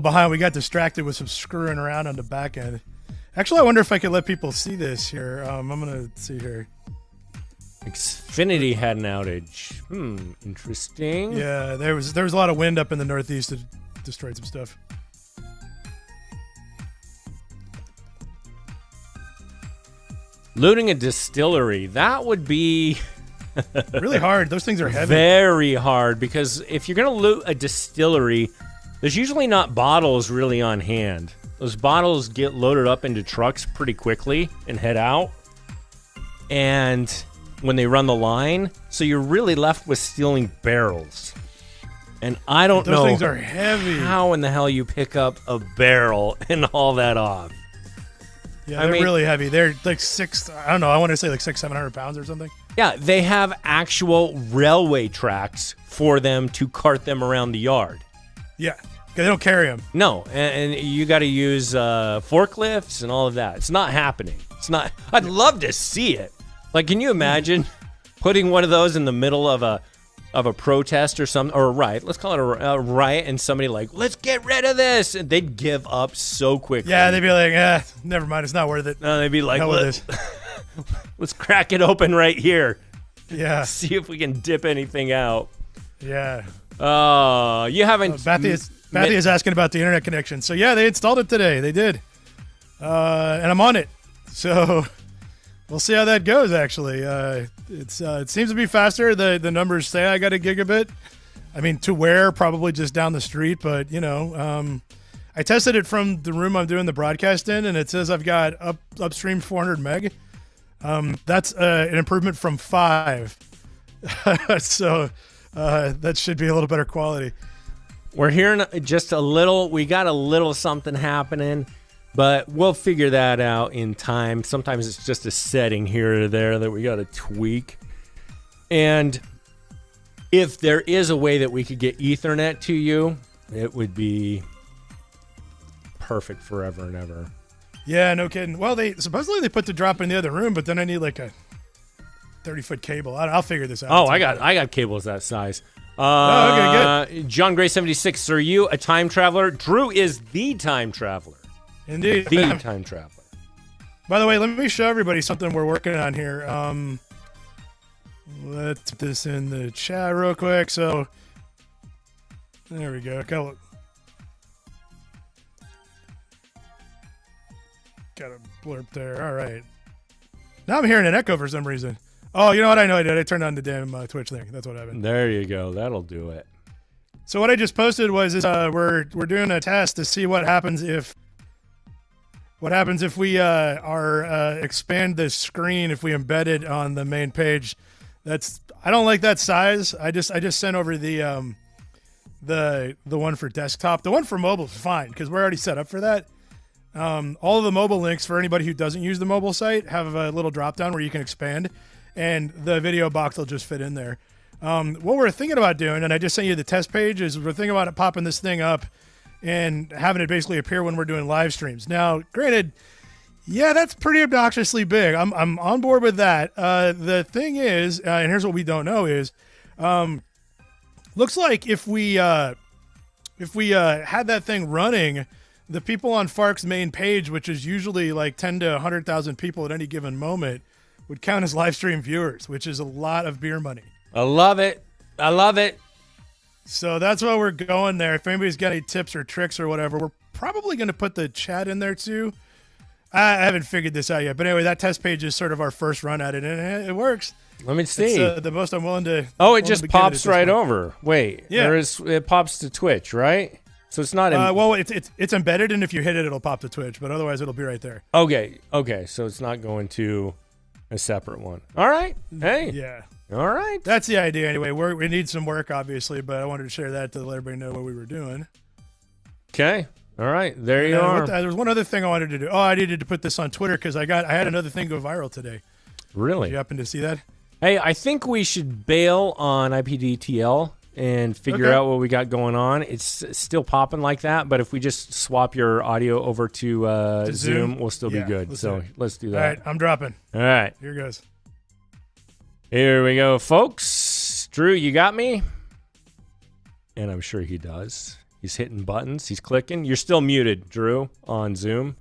behind. We got distracted with some screwing around on the back end. Actually, I wonder if I could let people see this here. I'm going to see here. Xfinity had an outage. Interesting. Yeah, there was a lot of wind up in the Northeast that destroyed some stuff. Looting a distillery, that would be really hard. Those things are heavy. Very hard, because if you're going to loot a distillery, there's usually not bottles really on hand. Those bottles get loaded up into trucks pretty quickly and head out. And when they run the line, so you're really left with stealing barrels. And I don't know those things are heavy. How in the hell you pick up a barrel and haul that off. Yeah, they're really heavy. They're like I want to say like 600-700 pounds or something. Yeah, they have actual railway tracks for them to cart them around the yard. Yeah, they don't carry them. No, and you got to use forklifts and all of that. It's not happening. It's not. I'd love to see it. Like, can you imagine putting one of those in the middle of a protest or something, or a riot? Let's call it a riot, and somebody like, let's get rid of this, and they'd give up so quickly. Yeah, they'd be like, never mind, it's not worth it. No, they'd be like, let's crack it open right here. Yeah. See if we can dip anything out. Yeah. You haven't. Bathy is asking about the internet connection. So yeah, they installed it today. They did, and I'm on it. So we'll see how that goes. Actually, it seems to be faster. The numbers say I got a gigabit. I mean, to where? Probably just down the street. But I tested it from the room I'm doing the broadcast in, and it says I've got upstream 400 meg. That's an improvement from 5. So that should be a little better quality. We're hearing just a little. We got a little something happening, but we'll figure that out in time. Sometimes it's just a setting here or there that we got to tweak. And if there is a way that we could get Ethernet to you, it would be perfect forever and ever. Yeah, no kidding. Well, supposedly they put the drop in the other room, but then I need like a 30-foot cable. I'll figure this out. Oh, I got cables that size. Okay, good. John Gray 76. Are you a time traveler? Drew is the time traveler. Indeed, the time traveler. By the way, let me show everybody something we're working on here. Let's put this in the chat real quick. So there we go. Got a blurb there. All right. Now I'm hearing an echo for some reason. Oh, you know what? I know I did. I turned on the damn Twitch thing. That's what happened. There you go. That'll do it. So what I just posted was we're doing a test to see what happens if we expand the screen, if we embed it on the main page. I don't like that size. I just sent over the one for desktop. The one for mobile is fine because we're already set up for that. All of the mobile links for anybody who doesn't use the mobile site have a little drop down where you can expand, and the video box will just fit in there. What we're thinking about doing, and I just sent you the test page, is we're thinking about popping this thing up and having it basically appear when we're doing live streams. Now, granted, yeah, that's pretty obnoxiously big. I'm on board with that. The thing is, and here's what we don't know is, looks like if we had that thing running, the people on Fark's main page, which is usually like 10 to 100,000 people at any given moment, would count as live stream viewers, which is a lot of beer money. I love it. I love it. So that's why we're going there. If anybody's got any tips or tricks or whatever, we're probably going to put the chat in there too. I haven't figured this out yet. But anyway, that test page is sort of our first run at it, and it works. Let me see. It's the most I'm willing to. Oh, it just pops right over. Wait. Yeah. It pops to Twitch, right? So it's not. Well, it's embedded, and if you hit it, it'll pop to Twitch. But otherwise, it'll be right there. Okay. So it's not going to a separate one. All right. Hey. Yeah. All right. That's the idea anyway. We need some work, obviously, but I wanted to share that to let everybody know what we were doing. Okay. All right. There you are. There was one other thing I wanted to do. Oh, I needed to put this on Twitter because I had another thing go viral today. Really? Did you happen to see that? Hey, I think we should bail on IPDTL and figure out what we got going on. It's still popping like that, but if we just swap your audio over to Zoom, we'll still be good. Let's do that. All right. I'm dropping. All right. Here goes. Here we go, folks. Drew, you got me? And I'm sure he does. He's hitting buttons. He's clicking. You're still muted, Drew, on Zoom.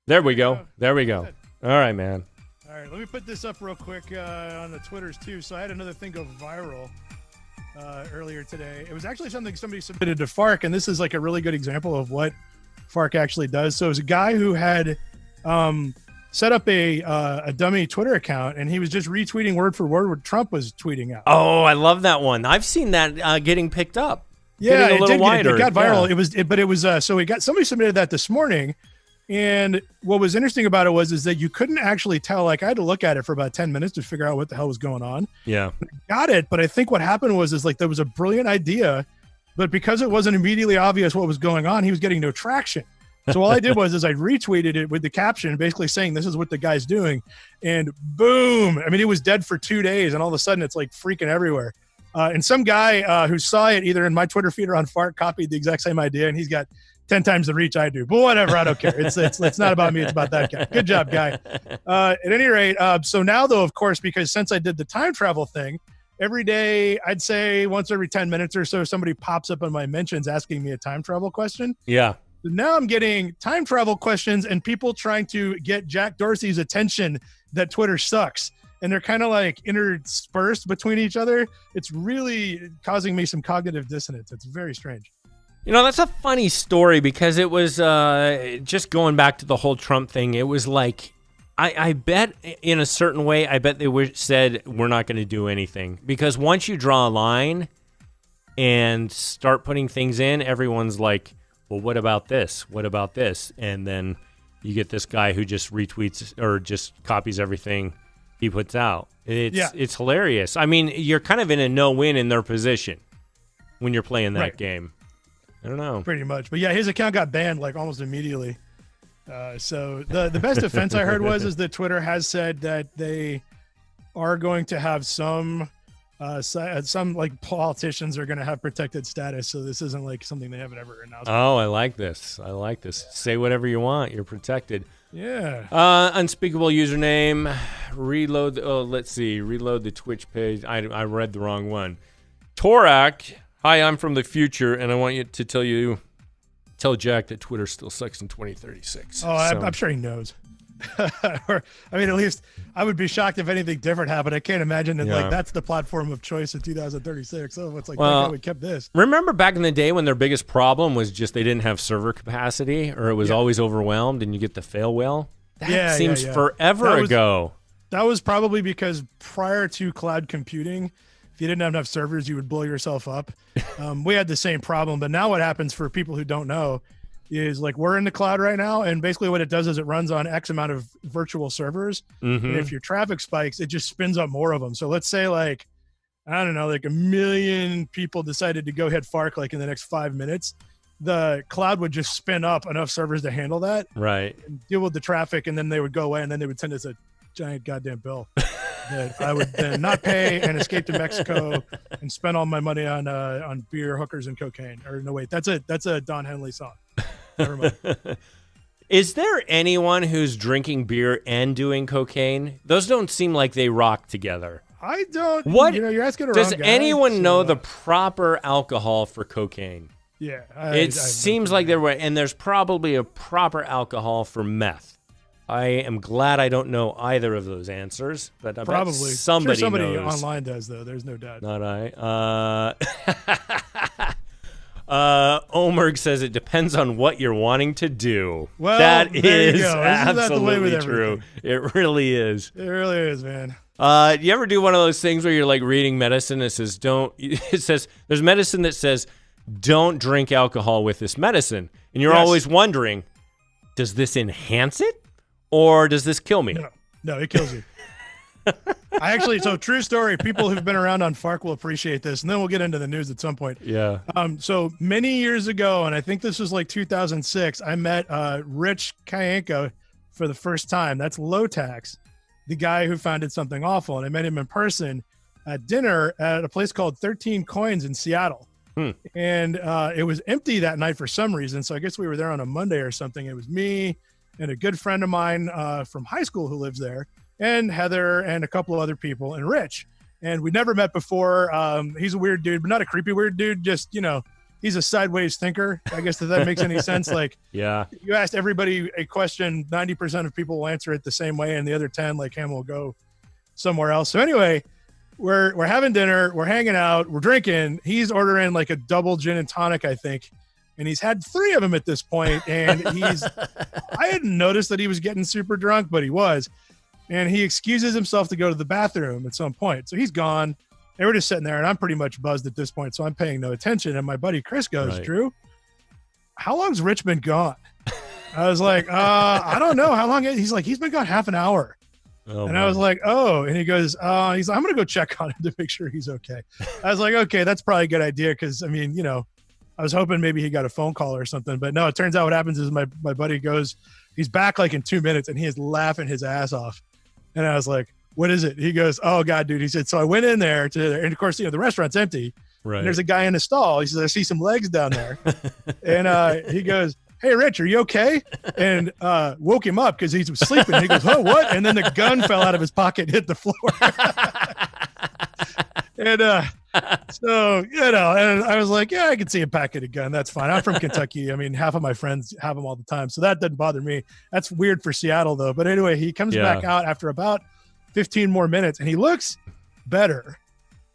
There we go. There we go. All right, man. All right, let me put this up real quick on the Twitters, too. So I had another thing go viral earlier today. It was actually something somebody submitted to Fark, and this is like a really good example of what Fark actually does. So it was a guy who had set up a dummy Twitter account, and he was just retweeting word for word what Trump was tweeting out. Oh, I love that one. I've seen that getting picked up. Yeah, it did. It got viral. Yeah. So somebody submitted that this morning, and what was interesting about it is that you couldn't actually tell. Like, I had to look at it for about 10 minutes to figure out what the hell was going on. Yeah, got it. But I think what happened was like there was a brilliant idea, but because it wasn't immediately obvious what was going on, he was getting no traction. So all I did was I retweeted it with the caption, basically saying this is what the guy's doing, and boom! I mean, it was dead for 2 days, and all of a sudden it's like freaking everywhere. And some guy who saw it either in my Twitter feed or on Fark copied the exact same idea, and he's got 10 times the reach I do. But whatever, I don't care. It's not about me. It's about that guy. Good job, guy. At any rate, so now though, of course, because since I did the time travel thing, every day, I'd say once every 10 minutes or so, somebody pops up in my mentions asking me a time travel question. Yeah. So now I'm getting time travel questions and people trying to get Jack Dorsey's attention that Twitter sucks. And they're kind of like interspersed between each other. It's really causing me some cognitive dissonance. It's very strange. You know, that's a funny story because it was just going back to the whole Trump thing. It was like, I bet in a certain way, I bet they said we're not going to do anything. Because once you draw a line and start putting things in, everyone's like, well, what about this? What about this? And then you get this guy who just retweets or just copies everything he puts out. It's hilarious. I mean, you're kind of in a no-win in their position when you're playing that game. I don't know. Pretty much. But yeah, his account got banned like almost immediately. So the best defense I heard is that Twitter has said that they are going to have some like politicians are going to have protected status. So this isn't like something they haven't ever announced. Oh, I like this. I like this. Say whatever you want. You're protected. Yeah. Unspeakable username. Reload. Oh, let's see. Reload the Twitch page. I read the wrong one. Torak. Hi, I'm from the future, and I want you to tell Jack that Twitter still sucks in 2036. Oh, I'm sure he knows. Or, I mean, at least I would be shocked if anything different happened. I can't imagine that like that's the platform of choice in 2036. Oh, it's like, thank God we kept this. Remember back in the day when their biggest problem was just they didn't have server capacity, or it was always overwhelmed, and you get the fail whale? That seems forever ago. That was probably because prior to cloud computing, if you didn't have enough servers, you would blow yourself up. We had the same problem, but now what happens for people who don't know is like we're in the cloud right now, and basically what it does is it runs on X amount of virtual servers. Mm-hmm. And if your traffic spikes, it just spins up more of them. So let's say like, I don't know, like 1 million people decided to go hit Fark like in the next 5 minutes. The cloud would just spin up enough servers to handle that. Right. And deal with the traffic, and then they would go away, and then they would send us a giant goddamn bill that I would then not pay and escape to Mexico and spend all my money on beer, hookers, and cocaine. Or no, wait, that's a Don Henley song. Never mind. Is there anyone who's drinking beer and doing cocaine? Those don't seem like they rock together. I don't. What? You're asking Does wrong guy, anyone know the proper alcohol for cocaine? Yeah. It seems like there were, and there's probably a proper alcohol for meth. I am glad I don't know either of those answers, but I bet somebody knows. Online does, though. There's no doubt. Not I. Omerg says it depends on what you're wanting to do. Well, that there is you go. absolutely true. It really is. It really is, man. You ever do one of those things where you're like reading medicine that says it says there's medicine that says don't drink alcohol with this medicine, and you're always wondering, does this enhance it or does this kill me? No, it kills you. So true story. People who've been around on Fark will appreciate this, and then we'll get into the news at some point. Yeah. So many years ago, and I think this was like 2006, I met Rich Kayenko for the first time. That's Low Tax, the guy who founded Something Awful, and I met him in person at dinner at a place called 13 Coins in Seattle. And it was empty that night for some reason, so I guess we were there on a Monday or something. It was me and a good friend of mine from high school who lives there, and Heather and a couple of other people, and Rich. And we'd never met before. He's a weird dude, but not a creepy weird dude, just, he's a sideways thinker. I guess that makes any sense. Like, Yeah. you asked everybody a question, 90% of people will answer it the same way, and the other 10, like him, will go somewhere else. So anyway, we're having dinner, we're hanging out, we're drinking. He's ordering like a double gin and tonic, I think, and he's had 3 of them at this point. And I hadn't noticed that he was getting super drunk, but he was. And he excuses himself to go to the bathroom at some point. So he's gone. And we're just sitting there, and I'm pretty much buzzed at this point, so I'm paying no attention. And my buddy Chris goes, Right. Drew, how long's Rich been gone? I was like, I don't know. How long? He's like, he's been gone half an hour. Oh, And I was like, oh. And he goes, he's like, I'm going to go check on him to make sure he's okay. I was like, okay, that's probably a good idea. Because, I mean, I was hoping maybe he got a phone call or something. But no, it turns out what happens is my buddy goes, he's back like in 2 minutes, and he is laughing his ass off. And I was like, what is it? He goes, oh, God, dude. He said, so I went in there and of course, the restaurant's empty. right. And there's a guy in the stall. He says, I see some legs down there. And he goes, hey, Rich, are you okay? And woke him up because he was sleeping. He goes, oh, what? And then the gun fell out of his pocket and hit the floor. And so, and I was like, yeah, I can see him packing a gun. That's fine. I'm from Kentucky. I mean, half of my friends have them all the time. So that doesn't bother me. That's weird for Seattle, though. But anyway, he comes back out after about 15 more minutes, and he looks better.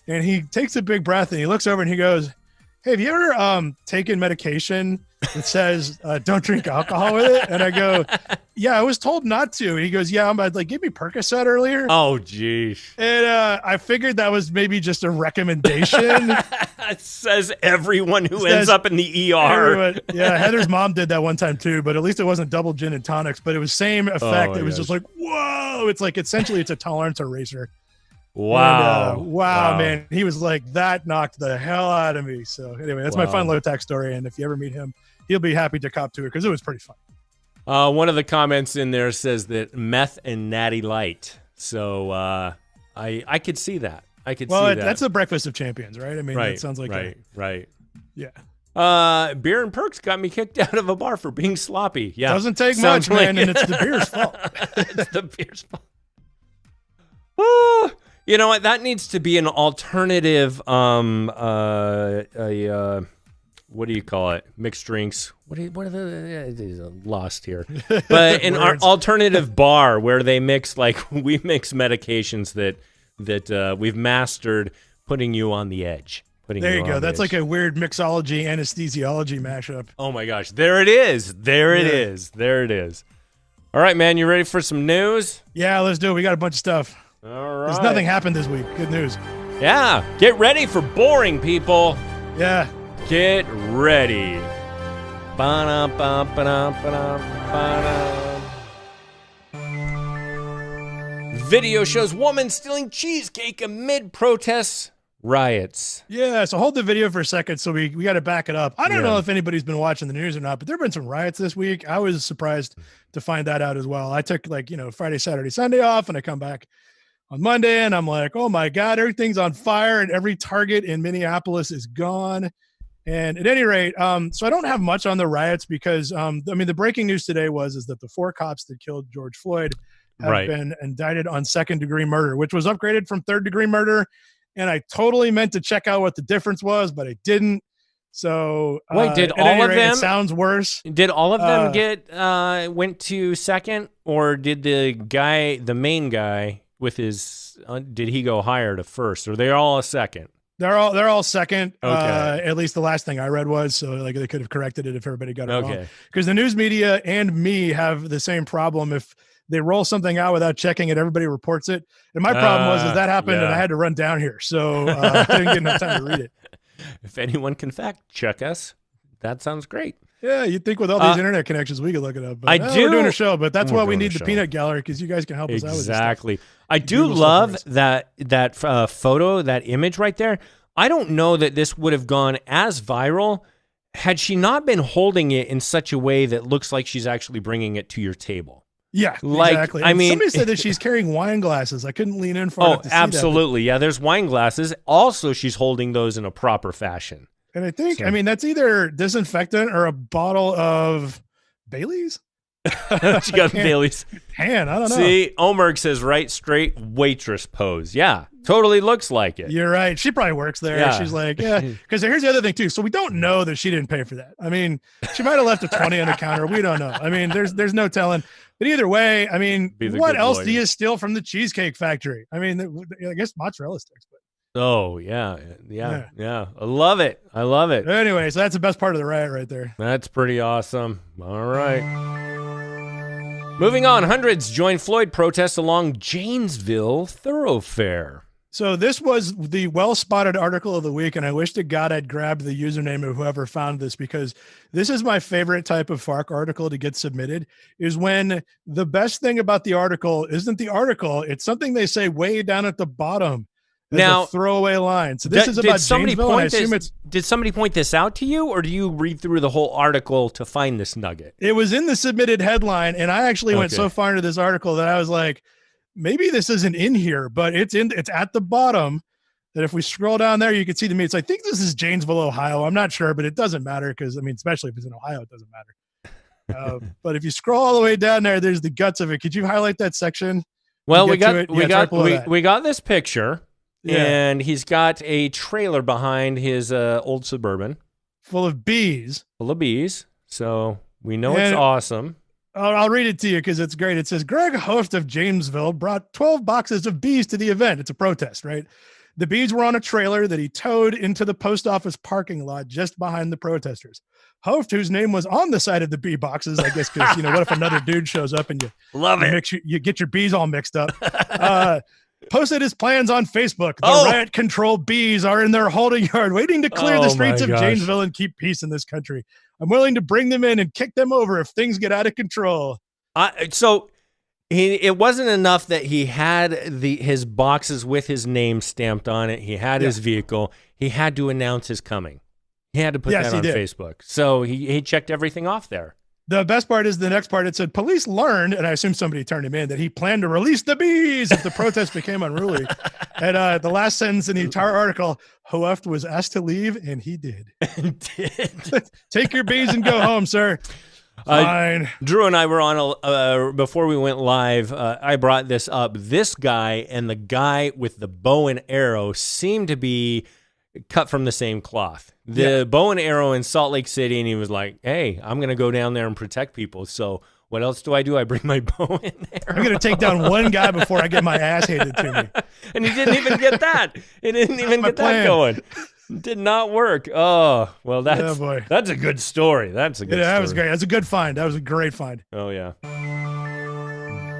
And he takes a big breath, and he looks over and he goes, hey, have you ever taken medication that says don't drink alcohol with it? And I go, yeah, I was told not to. And he goes, yeah, I'm like, give me Percocet earlier. Oh, geez. And I figured that was maybe just a recommendation. It says everyone who ends up in the ER. Everyone, yeah, Heather's mom did that one time too, but at least it wasn't double gin and tonics, but it was same effect. It was just like, whoa. It's like, essentially it's a tolerance eraser. Wow. And, wow, man. He was like, that knocked the hell out of me. So anyway, that's my fun low tax story. And if you ever meet him, he'll be happy to cop to it because it was pretty fun. One of the comments in there says that meth and natty light. So I could see that. I could see that. That's the breakfast of champions, right? I mean, right, that sounds like right. Yeah. Beer and Perks got me kicked out of a bar for being sloppy. Yeah. Doesn't take Sounds much, man, like- and it's the beer's fault. It's the beer's fault. Woo! You know what? That needs to be an alternative. What do you call it? Mixed drinks. What are the lost here? But an alternative bar where they mix we mix medications that we've mastered, putting you on the edge. There you go. That's like a weird mixology anesthesiology mashup. Oh my gosh! There it is. There it is. All right, man. You ready for some news? Yeah, let's do it. We got a bunch of stuff. All right. There's nothing happened this week. Good news. Yeah. Get ready for boring, people. Yeah. Get ready. Ba-dum, ba-dum, ba-dum, ba-dum, ba-dum. Video shows woman stealing cheesecake amid protests, riots. Yeah, so hold the video for a second. So we got to back it up. I don't know if anybody's been watching the news or not, but there have been some riots this week. I was surprised to find that out as well. I took Friday, Saturday, Sunday off, and I come back on Monday, and I'm like, oh my God, everything's on fire, and every Target in Minneapolis is gone. And at any rate, so I don't have much on the riots because, the breaking news today is that the 4 cops that killed George Floyd have been indicted on second-degree murder, which was upgraded from third-degree murder. And I totally meant to check out what the difference was, but I didn't. So wait, did all of them? It sounds worse. Did all of them went to second, or did the main guy with his? Did he go higher to first, or they're all a second? They're all second. Okay. At least the last thing I read was, so they could have corrected it if everybody got it wrong. Okay. Because the news media and me have the same problem. If they roll something out without checking it, everybody reports it. And my problem was that happened, and I had to run down here, so I didn't get enough time to read it. If anyone can fact check us, that sounds great. Yeah, you'd think with all these internet connections we could look it up. But, we're doing a show, but that's why we need the show. peanut gallery, because you guys can help us out with this stuff. Exactly. I do love that photo, that image right there. I don't know that this would have gone as viral had she not been holding it in such a way that looks like she's actually bringing it to your table. Yeah, exactly. I mean, somebody said that she's carrying wine glasses. I couldn't lean in far enough to see absolutely. Yeah, there's wine glasses. Also, she's holding those in a proper fashion. And I think, that's either disinfectant or a bottle of Bailey's. She got Bailey's. I don't know. See, Omerg says right straight waitress pose. Yeah, totally looks like it. You're right. She probably works there. Yeah. She's like, yeah. Because here's the other thing too. So we don't know that she didn't pay for that. I mean, she might have left a 20 on the counter. We don't know. I mean, there's no telling. But either way, I mean, what else do you steal from the Cheesecake Factory? I mean, I guess mozzarella sticks. But oh yeah. I love it. Anyway, so that's the best part of the riot right there. That's pretty awesome. All right. Moving on, hundreds joined Floyd protests along Janesville thoroughfare. So this was the well-spotted article of the week, and I wish to God I'd grabbed the username of whoever found this, because this is my favorite type of Fark article to get submitted, is when the best thing about the article isn't the article, it's something they say way down at the bottom. Now, a throwaway line. So this is about Janesville, and I assume did somebody point this out to you, or do you read through the whole article to find this nugget? It was in the submitted headline, and I actually went so far into this article that I was like, maybe this isn't in here, but it's at the bottom. That if we scroll down there, you can see the meets. I think this is Janesville, Ohio. I'm not sure, but it doesn't matter because, I mean, especially if it's in Ohio, it doesn't matter. But if you scroll all the way down there, there's the guts of it. Could you highlight that section? Well, we got this picture. Yeah. And he's got a trailer behind his old Suburban. Full of bees. So we know it's awesome. I'll read it to you because it's great. It says, Greg Host of Jamesville brought 12 boxes of bees to the event. It's a protest, right? The bees were on a trailer that he towed into the post office parking lot just behind the protesters. Host, whose name was on the side of the bee boxes, I guess, because, what if another dude shows up and you get your bees all mixed up. Posted his plans on Facebook. The riot control bees are in their holding yard waiting to clear the streets of Janesville and keep peace in this country. I'm willing to bring them in and kick them over if things get out of control. So it wasn't enough that he had his boxes with his name stamped on it. He had his vehicle. He had to announce his coming. He had to put that on Facebook. So he checked everything off there. The best part is the next part. It said police learned, and I assume somebody turned him in, that he planned to release the bees if the protest became unruly. And the last sentence in the entire article, Hoeft was asked to leave, and he did. Take your bees and go home, sir. Fine. Drew and I were on before we went live. I brought this up. This guy and the guy with the bow and arrow seem to be cut from the same cloth. The bow and arrow in Salt Lake City, and he was like, hey, I'm going to go down there and protect people. So what else do? I bring my bow and arrow. I'm going to take down one guy before I get my ass handed to me. And he didn't even get that. He didn't even get that going. Did not work. Oh, well, that's a good story. That's a good story. That was great. That's a good find. That was a great find. Oh, yeah.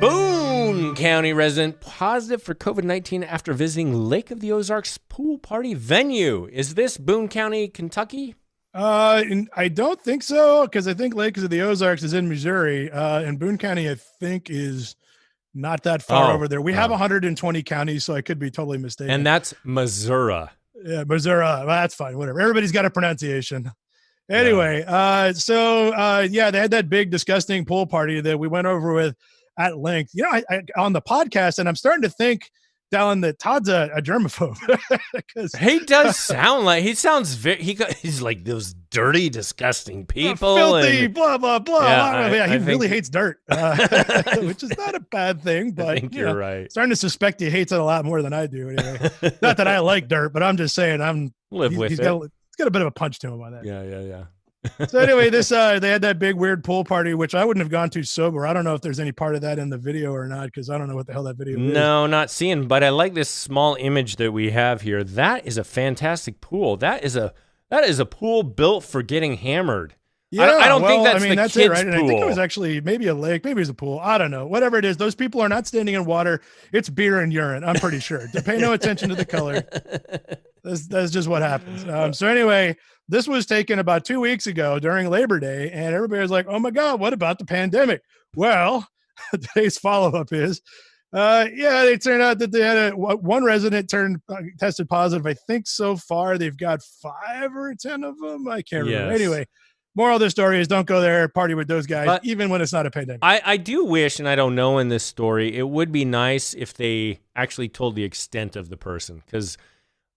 Boone County resident positive for COVID-19 after visiting Lake of the Ozarks pool party venue. Is this Boone County, Kentucky? I don't think so, because I think Lake of the Ozarks is in Missouri, and Boone County, I think, is not that far over there. We have 120 counties, so I could be totally mistaken. And that's Missouri. Yeah, Missouri. Well, that's fine. Whatever. Everybody's got a pronunciation. Anyway, they had that big, disgusting pool party that we went over with at length, I on the podcast, and I'm starting to think, Dallin, that Todd's a germaphobe. He does sound like he's like those dirty, disgusting people, filthy, blah blah blah. He really hates dirt, which is not a bad thing. But I think you're right. Starting to suspect he hates it a lot more than I do. Anyway, not that I like dirt, but I'm just saying he's got a bit of a punch to him on that. Yeah. So anyway, they had that big weird pool party, which I wouldn't have gone to sober. I don't know if there's any part of that in the video or not, because I don't know what the hell that video is. No, not seeing, but I like this small image that we have here. That is a fantastic pool. That is a pool built for getting hammered. Yeah, I don't think that's that's kids' it, right? pool. And I think it was actually maybe a lake, maybe it was a pool. I don't know. Whatever it is, those people are not standing in water. It's beer and urine. I'm pretty sure. To pay no attention to the color. That's just what happens. So anyway, this was taken about 2 weeks ago during Labor Day, and everybody was like, "Oh my God, what about the pandemic?" Well, today's follow-up is, they turned out that they had one resident tested positive. I think so far they've got 5 or 10 of them. I can't remember. Anyway. Moral of the story is don't go there, party with those guys, even when it's not a pandemic. I do wish, and I don't know in this story, it would be nice if they actually told the extent of the person. Because,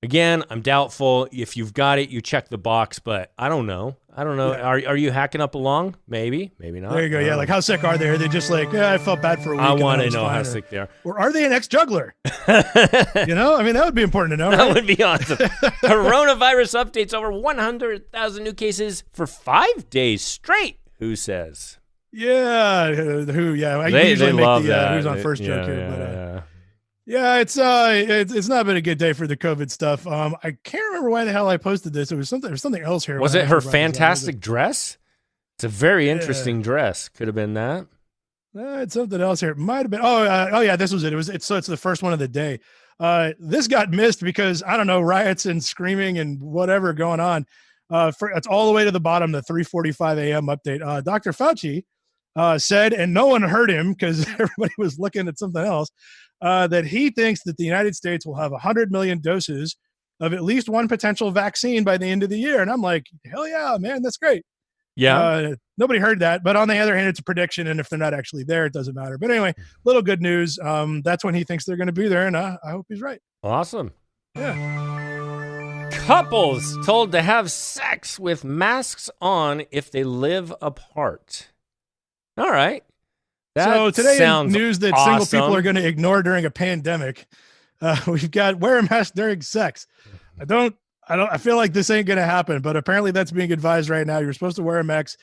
again, I'm doubtful. If you've got it, you check the box, but I don't know. I don't know. Yeah. Are you hacking up along? Maybe, maybe not. There you go. Yeah, like how sick are they? Are they just like, yeah, I felt bad for a week. I and want then to was know how fine, sick they are. Or are they an ex-juggler? That I mean, that would be important to know. Right? would be awesome. Coronavirus updates over 100,000 new cases for 5 days straight. Who says? Yeah, who? Yeah, I They usually make love the that. who's on first Yeah, joke here, yeah, but yeah. yeah, it's not been a good day for the COVID stuff. I can't remember why the hell I posted this. It was something else here. Was when I it her actually brought this up. fantastic dress? It's a very Yeah. interesting dress. Could have been that. It's something else here. It might have been. Oh yeah, this was it. It's the first one of the day. This got missed because I don't know, riots and screaming and whatever going on. It's all the way to the bottom. The 3:45 a.m. update. Dr. Fauci said, and no one heard him because everybody was looking at something else. That he thinks that the United States will have 100 million doses of at least one potential vaccine by the end of the year. And I'm like, hell yeah, man, that's great. Yeah. Nobody heard that. But on the other hand, it's a prediction. And if they're not actually there, it doesn't matter. But anyway, little good news. That's when he thinks they're going to be there. And I hope he's right. Awesome. Yeah. Couples told to have sex with masks on if they live apart. All right. So today in news that single awesome. people are going to ignore during a pandemic, we've got wear a mask during sex. I feel like this ain't going to happen, but apparently that's being advised right now. You're supposed to wear a mask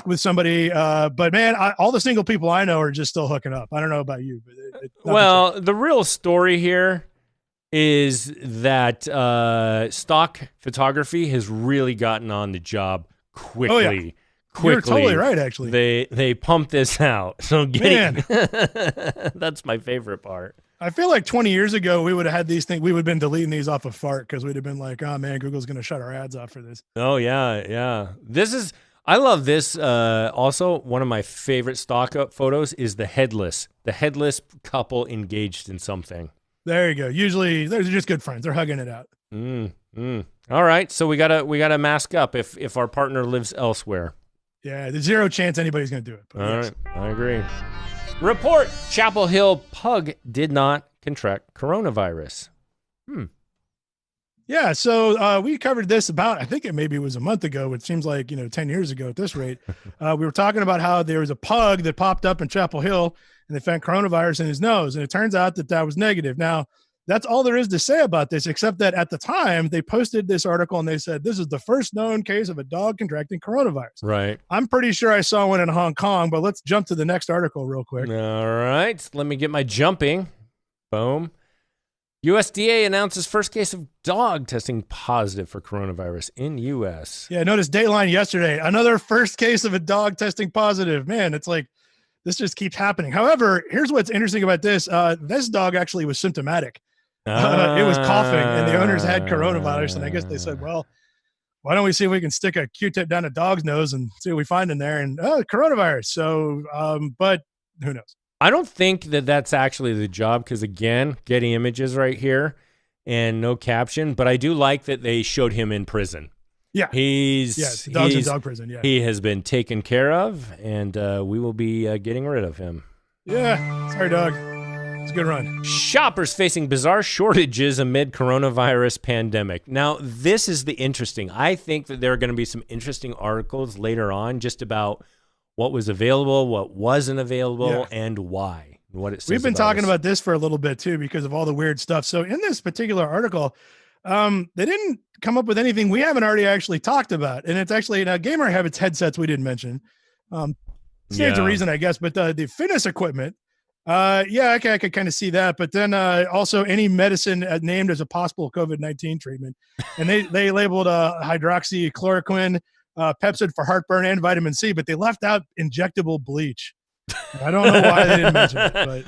with somebody. But man, all the single people I know are just still hooking up. I don't know about you. But the real story here is that stock photography has really gotten on the job quickly. Oh, yeah. You're totally right, actually. They pump this out. So that's my favorite part. I feel like 20 years ago, we would have had these things. We would have been deleting these off of Fark because we'd have been like, oh man, Google's going to shut our ads off for this. Oh yeah. Yeah. I love this. Also, one of my favorite stock up photos is the headless couple engaged in something. There you go. Usually they're just good friends. They're hugging it out. All right. So we gotta mask up if our partner lives elsewhere. Yeah, there's zero chance anybody's going to do it. All right, I agree. Report: Chapel Hill pug did not contract coronavirus. Yeah, so we covered this I think maybe it was a month ago, which seems like 10 years ago at this rate. We were talking about how there was a pug that popped up in Chapel Hill, and they found coronavirus in his nose, and it turns out that was negative. Now, that's all there is to say about this, except that at the time they posted this article and they said, this is the first known case of a dog contracting coronavirus. Right. I'm pretty sure I saw one in Hong Kong, but let's jump to the next article real quick. All right. Let me get my jumping. Boom. USDA announces first case of dog testing positive for coronavirus in U.S. Yeah, notice Dateline yesterday, another first case of a dog testing positive. Man, it's like this just keeps happening. However, here's what's interesting about this. This dog actually was symptomatic. It was coughing, and the owners had coronavirus. And I guess they said, well, why don't we see if we can stick a Q-tip down a dog's nose and see what we find in there? And coronavirus. So, but who knows? I don't think that's actually the job because, again, getting images right here and no caption. But I do like that they showed him in prison. Yeah. He's in dog prison. Yeah. He has been taken care of, and we will be getting rid of him. Yeah. Sorry, dog. It's a good run. Shoppers facing bizarre shortages amid coronavirus pandemic. Now, this is the interesting. I think that there are going to be some interesting articles later on just about what was available, what wasn't available, and why. What it says. We've been talking about this for a little bit too because of all the weird stuff. So in this particular article, they didn't come up with anything we haven't already actually talked about, and it's actually gamer habits headsets we didn't mention. Stands a reason, I guess, but the fitness equipment. I could kind of see that, but then also any medicine named as a possible COVID-19 treatment, and they labeled hydroxychloroquine, Pepcid for heartburn, and vitamin C, but they left out injectable bleach. I don't know why they didn't mention it. But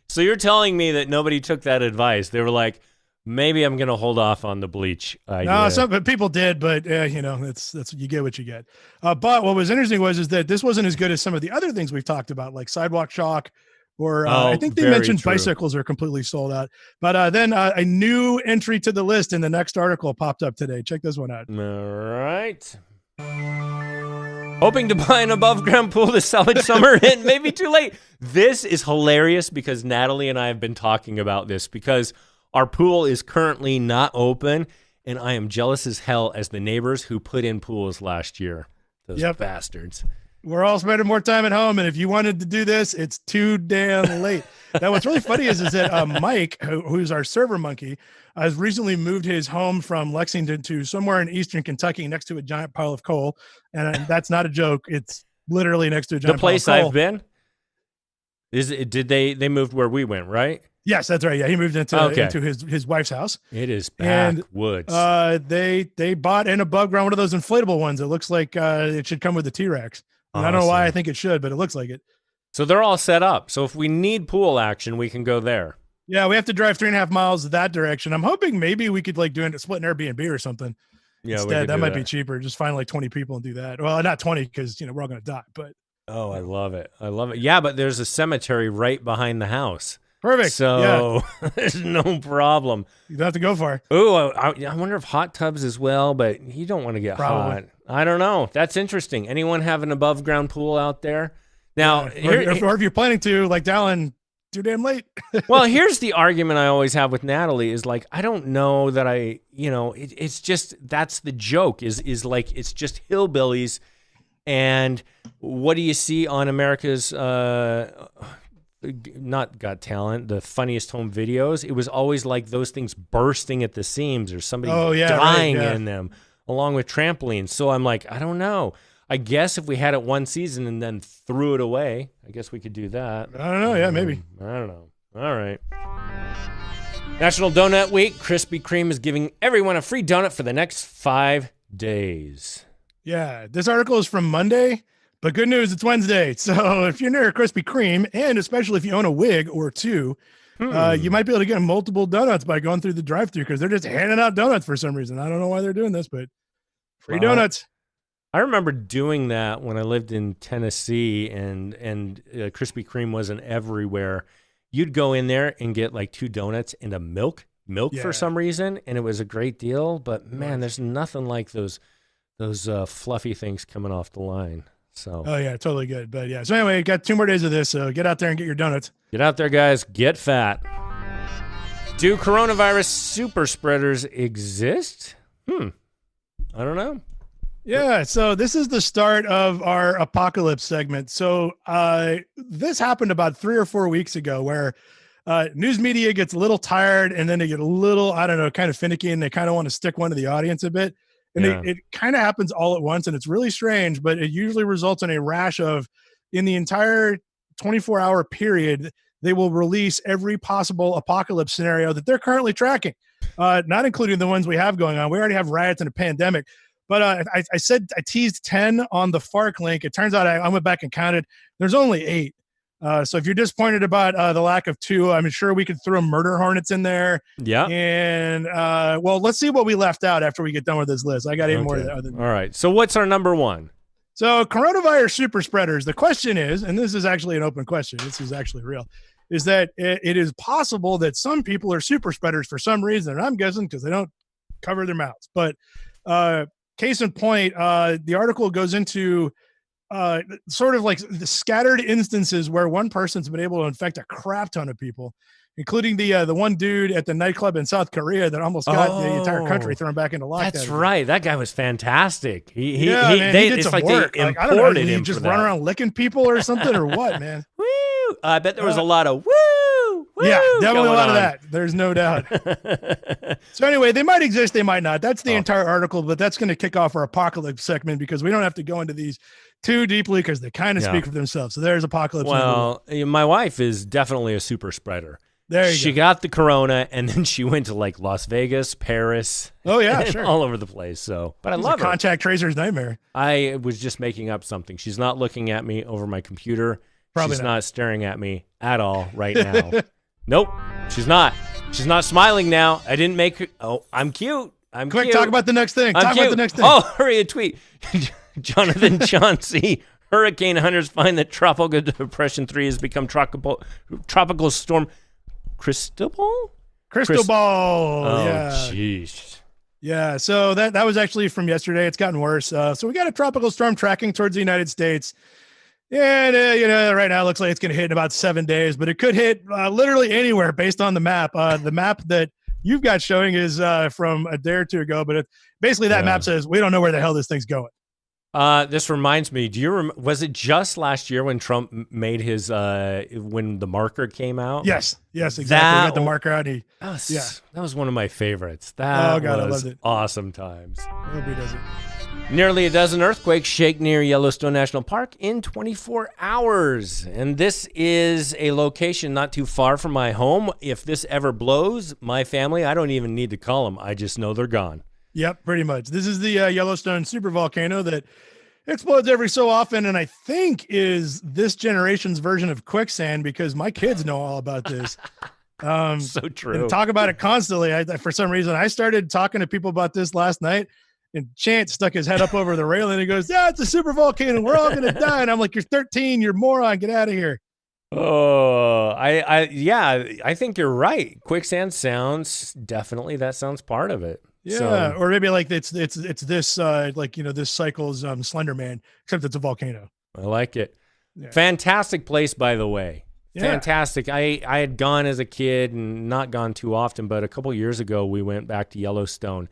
so you're telling me that nobody took that advice? They were like, maybe I'm going to hold off on the bleach idea. No, some people did, but that's you get what you get. But what was interesting is that this wasn't as good as some of the other things we've talked about, like sidewalk chalk. Or I think they mentioned bicycles are completely sold out. But then a new entry to the list in the next article popped up today. Check this one out. All right. Hoping to buy an above-ground pool to salvage summer and maybe too late. This is hilarious because Natalie and I have been talking about this because our pool is currently not open. and I am jealous as hell as the neighbors who put in pools last year. Those bastards. We're all spending more time at home, and if you wanted to do this, it's too damn late. Now, what's really funny is that Mike, who's our server monkey, has recently moved his home from Lexington to somewhere in eastern Kentucky next to a giant pile of coal, and that's not a joke. It's literally next to a giant pile of coal. The place I've been? Did they moved where we went, right? Yes, that's right. Yeah, he moved into his wife's house. It is backwoods. They bought an above ground one of those inflatable ones. It looks like it should come with the T-Rex. Awesome. I don't know why I think it should, but it looks like it. So they're all set up. So if we need pool action, we can go there. Yeah, we have to drive 3.5 miles that direction. I'm hoping maybe we could like do it split an Airbnb or something. Yeah, instead, that might be cheaper. Just find like 20 people and do that. Well, not 20 because we're all going to die. But I love it. I love it. Yeah, but there's a cemetery right behind the house. Perfect. So there's no problem. You don't have to go far. Oh, I wonder if hot tubs as well, but you don't want to get hot. I don't know. That's interesting. Anyone have an above ground pool out there? Now, or if you're planning to, like Dallin, too damn late. Well, here's the argument I always have with Natalie is like, I don't know that it's just, that's the joke is like, it's just hillbillies. And what do you see on America's, not Got Talent, the Funniest Home Videos? It was always like those things bursting at the seams or somebody dying in them, along with trampolines. So I'm like, I don't know. I guess if we had it one season and then threw it away, I guess we could do that. I don't know. Yeah, maybe. I don't know. All right. National Donut Week. Krispy Kreme is giving everyone a free donut for the next 5 days. Yeah, this article is from Monday, but good news, it's Wednesday. So if you're near a Krispy Kreme, and especially if you own a wig or two, you might be able to get multiple donuts by going through the drive-thru because they're just handing out donuts for some reason. I don't know why they're doing this, but free donuts. I remember doing that when I lived in Tennessee, and Krispy Kreme wasn't everywhere. You'd go in there and get like 2 donuts and a milk for some reason, and it was a great deal. But man, there's nothing like those fluffy things coming off the line. So. Oh yeah, totally good. But yeah, so anyway, got 2 more days of this. So get out there and get your donuts. Get out there, guys. Get fat. Do coronavirus super spreaders exist? I don't know. Yeah, so this is the start of our apocalypse segment. So this happened about 3 or 4 weeks ago where news media gets a little tired and then they get a little, I don't know, kind of finicky and they kind of want to stick one to the audience a bit. And it kind of happens all at once and it's really strange, but it usually results in a rash of, in the entire 24-hour period, they will release every possible apocalypse scenario that they're currently tracking, not including the ones we have going on. We already have riots and a pandemic. But I teased 10 on the Fark link. It turns out I went back and counted. There's only 8. So if you're disappointed about the lack of 2, I'm sure we could throw murder hornets in there. Yeah. And well, let's see what we left out after we get done with this list. I got 8 more. All right. So what's our number 1? So coronavirus super spreaders. The question is, and this is actually an open question. This is actually real. Is that it is possible that some people are super spreaders for some reason. And I'm guessing because they don't cover their mouths. But case in point, the article goes into sort of like the scattered instances where one person's been able to infect a crap ton of people, including the one dude at the nightclub in South Korea that almost got the entire country thrown back into lockdown. That's right. That guy was fantastic. He did some work. They imported I don't know, did he just run around licking people or something or what, man? Woo! I bet there was a lot of woo. Yeah, definitely a lot of that. There's no doubt. So anyway, they might exist, they might not. That's the entire article, but that's going to kick off our apocalypse segment because we don't have to go into these too deeply because they kind of speak for themselves. So there's apocalypse. Well, my wife is definitely a super spreader. There she got the corona, and then she went to like Las Vegas, Paris. Oh yeah, sure, all over the place. So, but I love her. Contact tracer's nightmare. I was just making up something. She's not looking at me over my computer. Probably she's not staring at me at all right now. Nope, she's not. She's not smiling now. I didn't make her. Oh, I'm cute. I'm quick. Cute. Talk about the next thing. Talk about the next thing. Oh, hurry! A tweet. Jonathan Chauncey. Hurricane hunters find that Tropical Depression 3 has become tropical storm Cristobal. Oh, yeah. Jeez. Yeah. So that was actually from yesterday. It's gotten worse. So we got a tropical storm tracking towards the United States. And, right now it looks like it's going to hit in about 7 days, but it could hit literally anywhere based on the map. The map that you've got showing is from a day or two ago, but basically that map says we don't know where the hell this thing's going. This reminds me. Do you was it just last year when Trump made his when the marker came out? Yes, exactly. That, got the marker out. That was one of my favorites. That I was loved it. Awesome times. I hope he does it. Nearly a dozen earthquakes shake near Yellowstone National Park in 24 hours. And this is a location not too far from my home. If this ever blows, my family, I don't even need to call them. I just know they're gone. Yep, pretty much. This is the Yellowstone supervolcano that explodes every so often, and I think is this generation's version of quicksand because my kids know all about this. So true. And talk about it constantly. For some reason, I started talking to people about this last night, and Chance stuck his head up over the railing and he goes, "Yeah, it's a supervolcano. We're all going to die." And I'm like, "You're 13. You're a moron. Get out of here." Oh, I think you're right. Quicksand sounds that sounds part of it. Yeah, so, or maybe like it's this this cycle's Slender Man, except it's a volcano. I like it. Yeah. Fantastic place, by the way. Yeah. Fantastic. I had gone as a kid and not gone too often, but a couple years ago we went back to Yellowstone,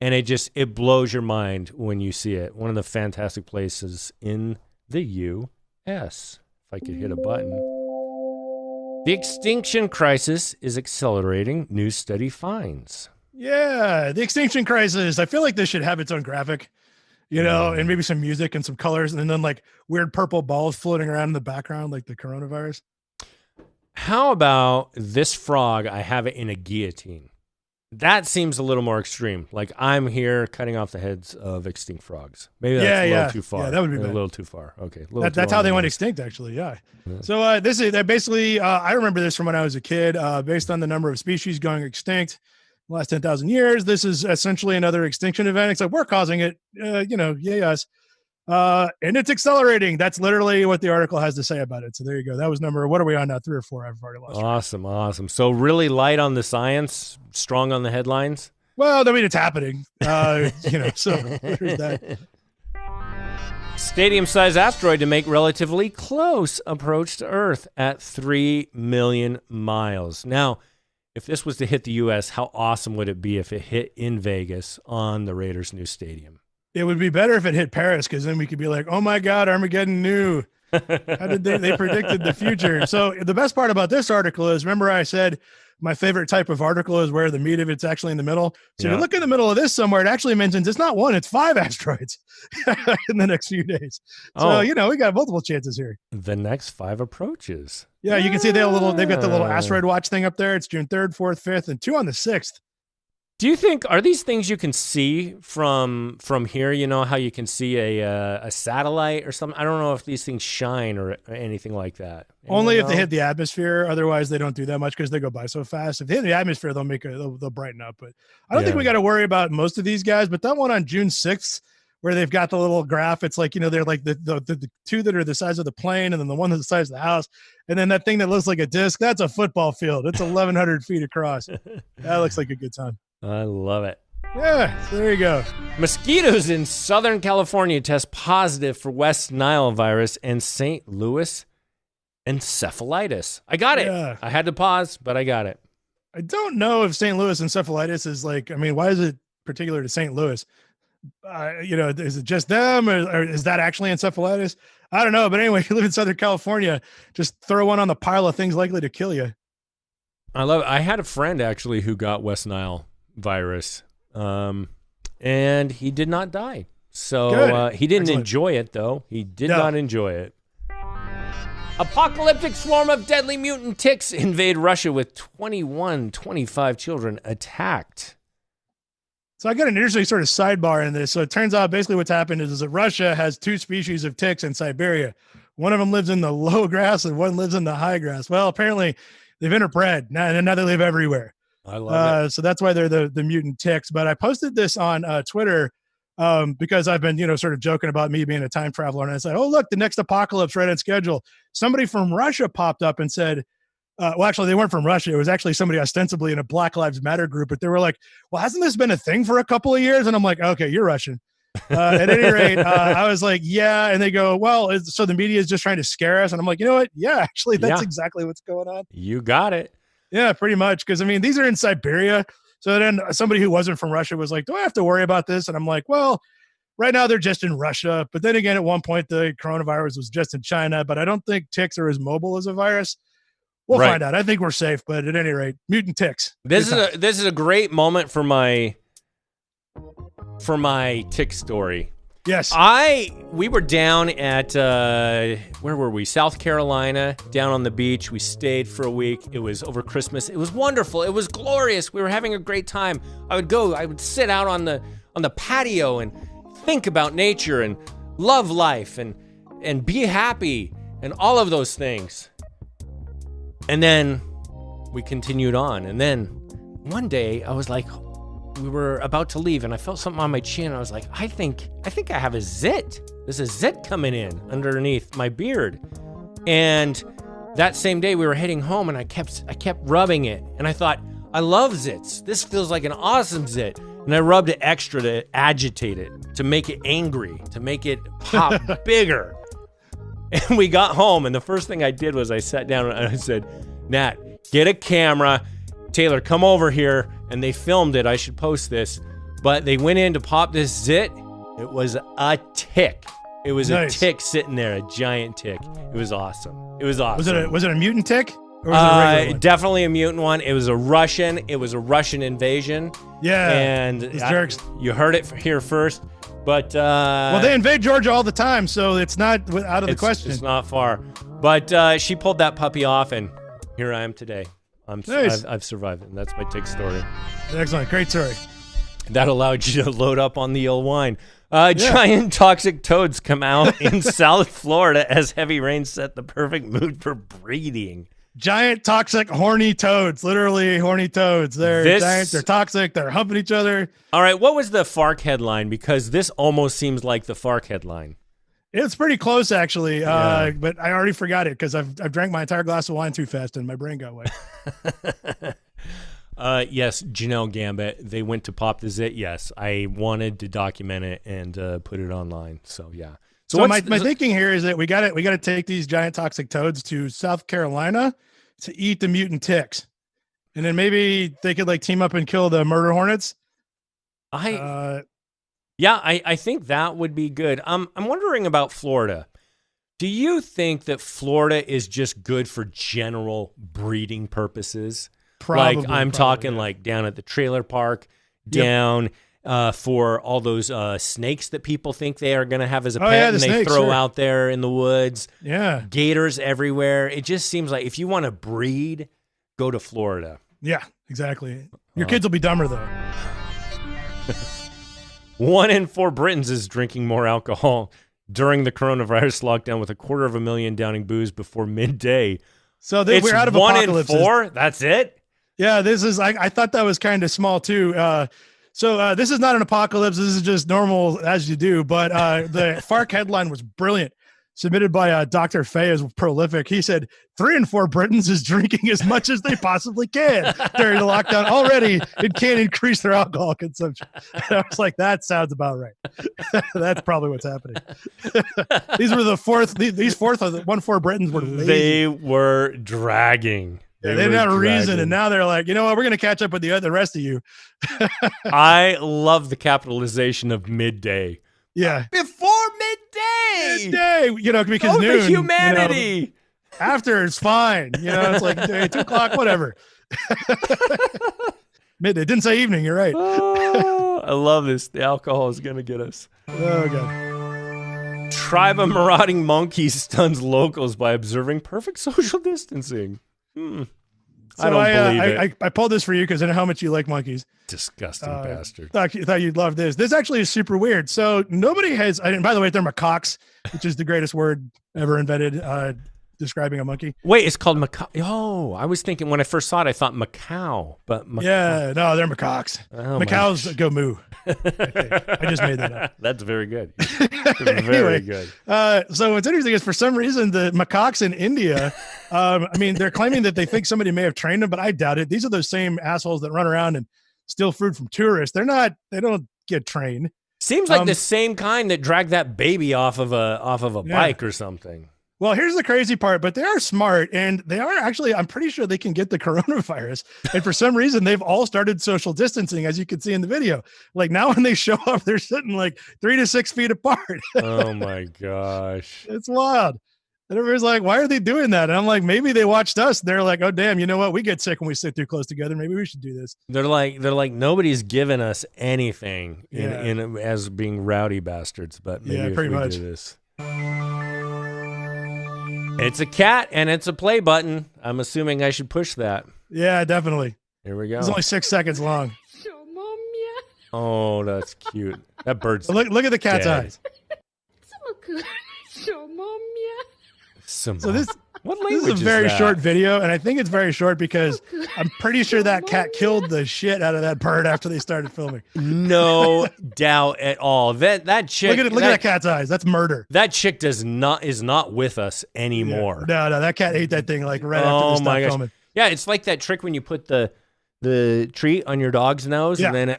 and it blows your mind when you see it. One of the fantastic places in the U.S. If I could hit a button. The extinction crisis is accelerating, new study finds. Yeah, the extinction crisis. I feel like this should have its own graphic, and maybe some music and some colors, and then like weird purple balls floating around in the background, like the coronavirus. How about this frog? I have it in a guillotine. That seems a little more extreme. Like I'm here cutting off the heads of extinct frogs. Maybe that's a little too far. Yeah, that would be a little too far. Okay, that's how they went extinct, actually. Yeah. So this is basically. I remember this from when I was a kid. Based on the number of species going extinct. Last 10,000 years. This is essentially another extinction event, except we're causing it, yay us. And it's accelerating. That's literally what the article has to say about it. So there you go. That was what are we on now? 3 or 4? I've already lost. Awesome. So really light on the science, strong on the headlines? Well, I mean, it's happening. So there's that. Stadium-sized asteroid to make relatively close approach to Earth at 3 million miles. Now, if this was to hit the U.S., how awesome would it be if it hit in Vegas on the Raiders' new stadium? It would be better if it hit Paris, because then we could be like, "Oh my God, Armageddon knew." How did they predicted the future? So the best part about this article is, remember I said my favorite type of article is where the meat of it's actually in the middle. So you look in the middle of this somewhere, it actually mentions it's not 1, it's 5 asteroids in the next few days. So, we got multiple chances here. The next 5 approaches. Yeah, you can see they've got the little asteroid watch thing up there. It's June 3rd, 4th, 5th, and 2 on the 6th. Do you think, are these things you can see from here? You know how you can see a satellite or something? I don't know if these things shine or anything like that. Only if they hit the atmosphere. Otherwise, they don't do that much because they go by so fast. If they hit the atmosphere, they'll brighten up. But I don't think we got to worry about most of these guys. But that one on June 6th, where they've got the little graph, it's like, they're like the 2 that are the size of the plane, and then the one that's the size of the house, and then that thing that looks like a disc, that's a football field. It's 1,100 feet across. That looks like a good time. I love it. Yeah, so there you go. Mosquitoes in Southern California test positive for West Nile virus and St. Louis encephalitis. I got it. Yeah. I had to pause, but I got it. I don't know if St. Louis encephalitis is why is it particular to St. Louis? Is it just them, or is that actually encephalitis? I don't know. But anyway, if you live in Southern California, just throw one on the pile of things likely to kill you. I love it. I had a friend actually who got West Nile virus, and he did not die. So he didn't enjoy it, though. He did not enjoy it. Apocalyptic swarm of deadly mutant ticks invade Russia with 25 children attacked. So I got an interesting sort of sidebar in this. So it turns out basically what's happened is that Russia has 2 species of ticks in Siberia. One of them lives in the low grass and one lives in the high grass. Well, apparently they've interbred. Now they live everywhere. I love it. So that's why they're the mutant ticks. But I posted this on Twitter because I've been, sort of joking about me being a time traveler. And I said, oh, look, the next apocalypse right on schedule. Somebody from Russia popped up and said, well, actually, they weren't from Russia. It was actually somebody ostensibly in a Black Lives Matter group. But they were like, well, hasn't this been a thing for a couple of years? And I'm like, okay, you're Russian. At any rate, I was like, yeah. And they go, well, so the media is just trying to scare us. And I'm like, you know what? Yeah, actually, that's exactly what's going on. You got it. Yeah, pretty much. Because, I mean, these are in Siberia. So then somebody who wasn't from Russia was like, do I have to worry about this? And I'm like, well, right now they're just in Russia. But then again, at one point, the coronavirus was just in China. But I don't think ticks are as mobile as a virus. We'll find out. I think we're safe. But at any rate, mutant ticks. This is a great moment for my tick story. Yes. We were down at, where were we? South Carolina, down on the beach. We stayed for a week. It was over Christmas. It was wonderful. It was glorious. We were having a great time. I would sit out on the patio and think about nature and love life and be happy and all of those things. And then we continued on. And then one day I was like, we were about to leave and I felt something on my chin. I was like, I think I have a zit. There's a zit coming in underneath my beard. And that same day we were heading home and I kept rubbing it. And I thought, I love zits. This feels like an awesome zit. And I rubbed it extra to agitate it, to make it angry, to make it pop bigger. And we got home and the first thing I did was I sat down and I said, Nat, get a camera. Taylor, come over here. And they filmed it. I should post this. But they went in to pop this zit. It was a tick. It was a tick sitting there, a giant tick. It was awesome. It was awesome. Was it a mutant tick? Or was it a regular one? Definitely a mutant one. It was a Russian invasion. Yeah. And jerks. You heard it here first. But well, they invade Georgia all the time, so it's not out of the question. It's not far. But she pulled that puppy off, and here I am today. I've survived it, and that's my tick story. Excellent. Great story. That allowed you to load up on the old wine. Giant toxic toads come out in South Florida as heavy rain set the perfect mood for breeding. Giant toxic horny toads, literally horny toads. They're giant, they're toxic, they're humping each other. All right, what was the Fark headline? Because this almost seems like the Fark headline. It's pretty close, actually, but I already forgot it because I've drank my entire glass of wine too fast and my brain got wet. Yes, Janelle Gambit, they went to pop the zit. Yes, I wanted to document it and put it online. So, yeah. So my thinking here is that we got to take these giant toxic toads to South Carolina to eat the mutant ticks. And then maybe they could like team up and kill the murder hornets. Yeah, I think that would be good. I'm wondering about Florida. Do you think that Florida is just good for general breeding purposes? Probably. Like talking like down at the trailer park, down for all those snakes that people think they are going to have as a pet and they throw out there in the woods. Yeah. Gators everywhere. It just seems like if you want to breed, go to Florida. Yeah, exactly. Your kids will be dumber, though. 1 in 4 Britons is drinking more alcohol during the coronavirus lockdown, with 250,000 downing booze before midday. So we're out of apocalypse. 1 in 4? That's it? Yeah, this is. I thought that was kind of small too. So this is not an apocalypse. This is just normal as you do. But the Fark headline was brilliant. Submitted by Dr. Fay is prolific. He said 3 in 4 Britons is drinking as much as they possibly can during the lockdown. Already, it can't increase their alcohol consumption. And I was like, that sounds about right. That's probably what's happening. These were the fourth. These fourth of the 1-4 Britons were lazy. They were dragging. They didn't have a reason, and now they're like, you know what? We're going to catch up with the rest of you. I love the capitalization of midday. Yeah. Before midday. Midday, because noon. For humanity. After, it's fine. It's like 2 o'clock, whatever. Midday. Didn't say evening. You're right. I love this. The alcohol is going to get us. Oh, God. Tribe of marauding monkeys stuns locals by observing perfect social distancing. So I don't believe it. I pulled this for you because I know how much you like monkeys. Disgusting bastard. Thought you'd love this. This actually is super weird. So nobody has, and by the way, they're macaques, which is the greatest word ever invented describing a monkey. Wait, it's called macaw. Oh, I was thinking when I first saw it, I thought Macau, but macaw. Yeah, no, they're macaques. Oh, Macaws go moo. I just made that up. That's very good. Very good. So what's interesting is for some reason the macaques in India, they're claiming that they think somebody may have trained them, but I doubt it. These are those same assholes that run around and steal food from tourists. They don't get trained. Seems like the same kind that dragged that baby off of a bike or something. Well, here's the crazy part, but they are smart and they are actually, I'm pretty sure they can get the coronavirus. And for some reason, they've all started social distancing, as you can see in the video. Like now when they show up, they're sitting like 3 to 6 feet apart. Oh my gosh. It's wild. And everybody's like, why are they doing that? And I'm like, maybe they watched us. They're like, oh, damn, you know what? We get sick when we sit too close together. Maybe we should do this. They're like nobody's given us anything in as being rowdy bastards, but maybe if pretty we much do this. It's a cat and it's a play button. I'm assuming I should push that. Yeah, definitely. Here we go. It's only 6 seconds long. Oh, that's cute. That bird's look at the cat's dead. eyes. So this language is a very that? short video, and I think it's very short because I'm pretty sure that cat killed the shit out of that bird after they started filming. No doubt at all. That chick. Look at that cat's eyes. That's murder. That chick is not with us anymore. Yeah. No, that cat ate that thing like right after they stopped filming. Yeah, it's like that trick when you put the treat on your dog's nose, and then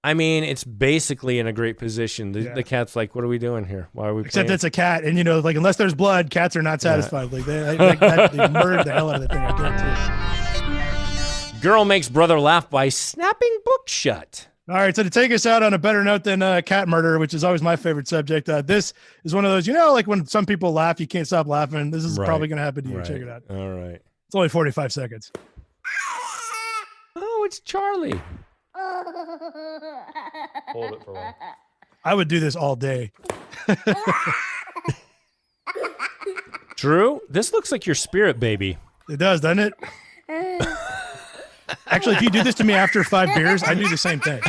I mean, it's basically in a great position. The cat's like, "What are we doing here? Why are we?" Except playing? it's a cat, and like unless there's blood, cats are not satisfied. Like they murdered the hell out of that thing. I guarantee. Girl makes brother laugh by snapping book shut. All right, so to take us out on a better note than cat murder, which is always my favorite subject, this is one of those, like when some people laugh, you can't stop laughing. This is probably going to happen to you. Check it out. All right. It's only 45 seconds. Oh, it's Charlie. Hold it for a while. I would do this all day. Drew, this looks like your spirit baby. It does, doesn't it? Actually, if you do this to me after 5 beers, I do the same thing.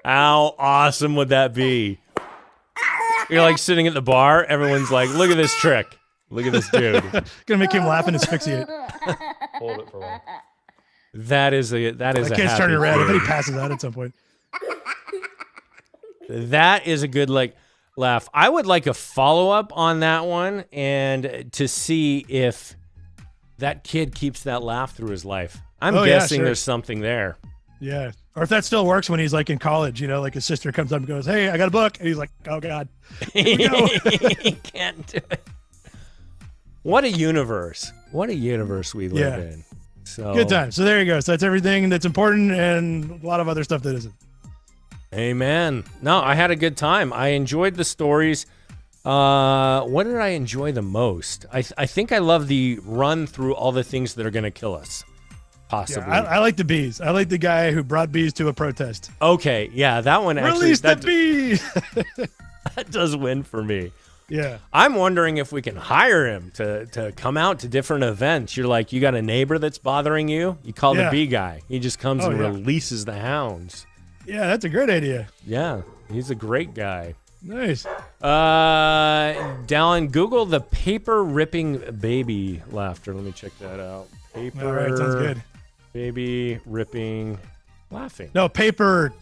How awesome would that be? You're like sitting at the bar. Everyone's like, look at this trick. Look at this dude. Gonna make him laugh and asphyxiate. Hold it for a while. That is a kid's turning red. I bet he passes out at some point. That is a good laugh. I would like a follow-up on that one and to see if that kid keeps that laugh through his life. I'm guessing there's something there. Yeah. Or if that still works when he's like in college, like his sister comes up and goes, "Hey, I got a book." And he's like, "Oh God." He can't do it. What a universe. What a universe we live in. So good time. So there you go. So that's everything that's important and a lot of other stuff that isn't. Amen. No, I had a good time. I enjoyed the stories. What did I enjoy the most? I think I love the run through all the things that are going to kill us. Possibly. Yeah, I like the bees. I like the guy who brought bees to a protest. Okay. Yeah, that one actually. Release the bees. That does win for me. Yeah. I'm wondering if we can hire him to come out to different events. You're like, you got a neighbor that's bothering you? You call the bee guy. He just comes and releases the hounds. Yeah, that's a great idea. Yeah, he's a great guy. Nice. Dallin, Google the paper ripping baby laughter. Let me check that out. Paper. All right, sounds good. Baby ripping laughing. No, paper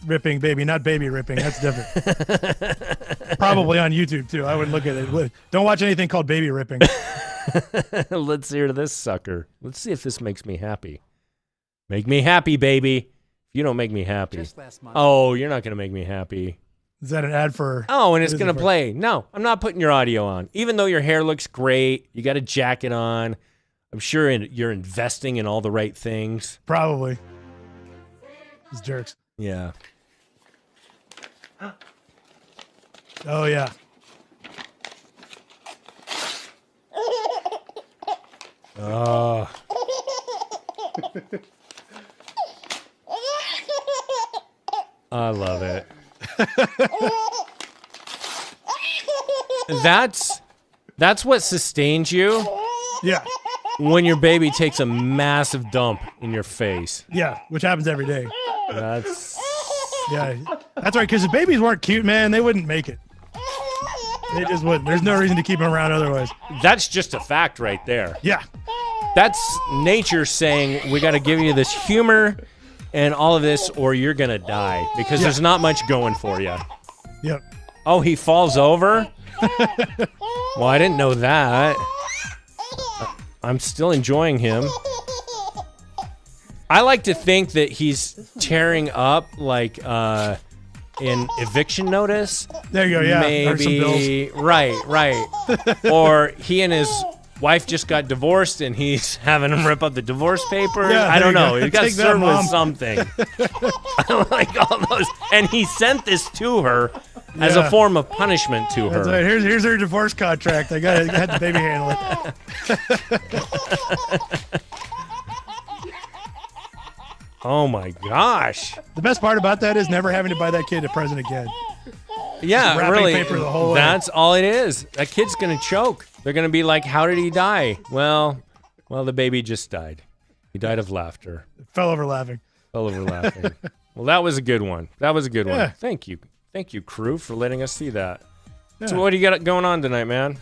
ripping baby, not baby ripping. That's different. Probably on YouTube too. I wouldn't look at it. Don't watch anything called baby ripping. Let's hear this sucker. Let's see if this makes me happy. Make me happy, baby. If you don't make me happy. Oh, you're not going to make me happy. Is that an ad for? Oh, and it's going to play. No, I'm not putting your audio on. Even though your hair looks great, you got a jacket on. I'm sure you're investing in all the right things. Probably. These jerks. Yeah. Oh, yeah. Oh. I love it. That's what sustains you. Yeah. When your baby takes a massive dump in your face. Yeah, which happens every day. That's right, because if babies weren't cute, man, they wouldn't make it. They just wouldn't. There's no reason to keep them around otherwise. That's just a fact right there. Yeah. That's nature saying, we got to give you this humor and all of this, or you're going to die, because there's not much going for you. Yep. Oh, he falls over? Well, I didn't know that. I'm still enjoying him. I like to think that he's tearing up like an eviction notice. There you go. Yeah, or some Maybe bills. right. Or he and his wife just got divorced and he's having him rip up the divorce papers. Yeah, I don't there you know. go. He got Take that, served with Mom. something. Like all those. And he sent this to her as a form of punishment to her. That's right. Here's her divorce contract. I had the baby handle it. Oh my gosh. The best part about that is never having to buy that kid a present again. Yeah, wrapping really. paper the whole way. That's all it is. That kid's gonna choke. They're gonna be like, "How did he die?" Well, the baby just died. He died of laughter. Fell over laughing. Fell over laughing. Well, that was a good one. Yeah. Thank you, crew, for letting us see that. Yeah. So, what do you got going on tonight, man?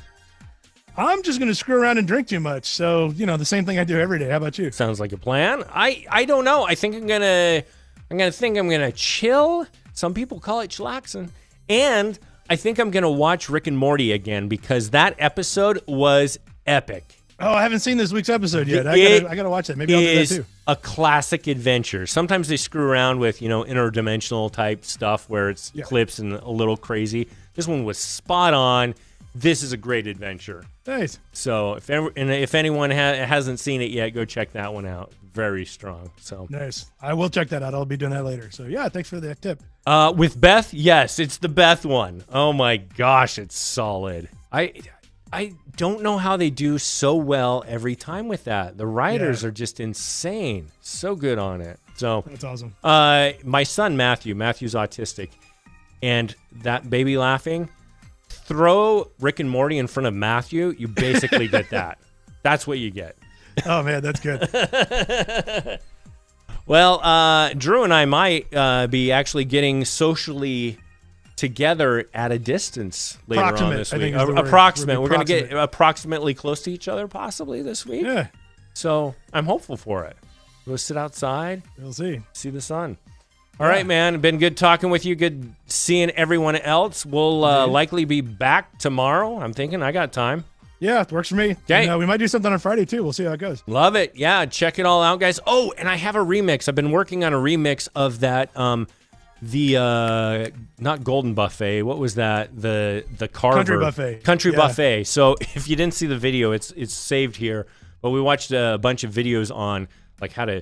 I'm just gonna screw around and drink too much. So the same thing I do every day. How about you? Sounds like a plan. I don't know. I think I'm gonna chill. Some people call it chillaxing. And I think I'm gonna watch Rick and Morty again because that episode was epic. Oh, I haven't seen this week's episode yet. I gotta watch that. Maybe I'll do that Is too. a classic adventure. Sometimes they screw around with interdimensional type stuff where it's clips and a little crazy. This one was spot on. This is a great adventure. Nice. So if anyone hasn't seen it yet, go check that one out. Very strong. So Nice. I will check that out. I'll be doing that later. So yeah, thanks for the tip. with Beth, yes, it's the Beth one. Oh my gosh, it's solid. I don't know how they do so well every time with that. The writers are just insane. So good on it. So That's awesome. my son Matthew's autistic, and that baby laughing. Throw Rick and Morty in front of Matthew, you basically get that. That's what you get. Oh man, that's good. Well, Drew and I might be actually getting socially together at a distance later on this I week. think is the word. Approximate. We're going to Approximate. get approximately close to each other possibly this week. Yeah, So I'm hopeful for it. We'll sit outside, we'll see. see the sun. All right, man. Been good talking with you. Good seeing everyone else. We'll likely be back tomorrow. I'm thinking I got time. Yeah, it works for me. Okay. And, we might do something on Friday too. We'll see how it goes. Love it. Yeah, check it all out, guys. Oh, and I have a remix. I've been working on a remix of that. Not Golden Buffet. What was that? The Carver Country Buffet. Country Yeah. Buffet. So if you didn't see the video, it's saved here. But we watched a bunch of videos on like how to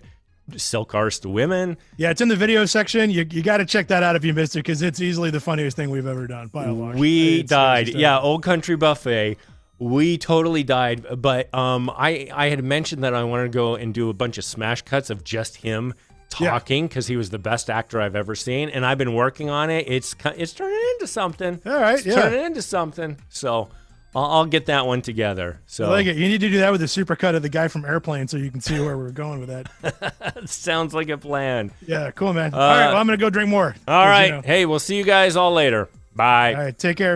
sell cars to women. Yeah, it's in the video section. You got to check that out if you missed it because it's easily the funniest thing we've ever done. By a long We It's died. just, Yeah, Old Country Buffet. We totally died. But I had mentioned that I wanted to go and do a bunch of smash cuts of just him talking because he was the best actor I've ever seen, and I've been working on it. It's turning into something. All right, It's yeah. turning into something. So I'll get that one together. So I like it. You need to do that with a supercut of the guy from Airplane so you can see where we're going with that. sounds like a plan. Yeah, cool, man. All right, well, I'm going to go drink more. All right. You know. Hey, we'll see you guys all later. Bye. All right, take care.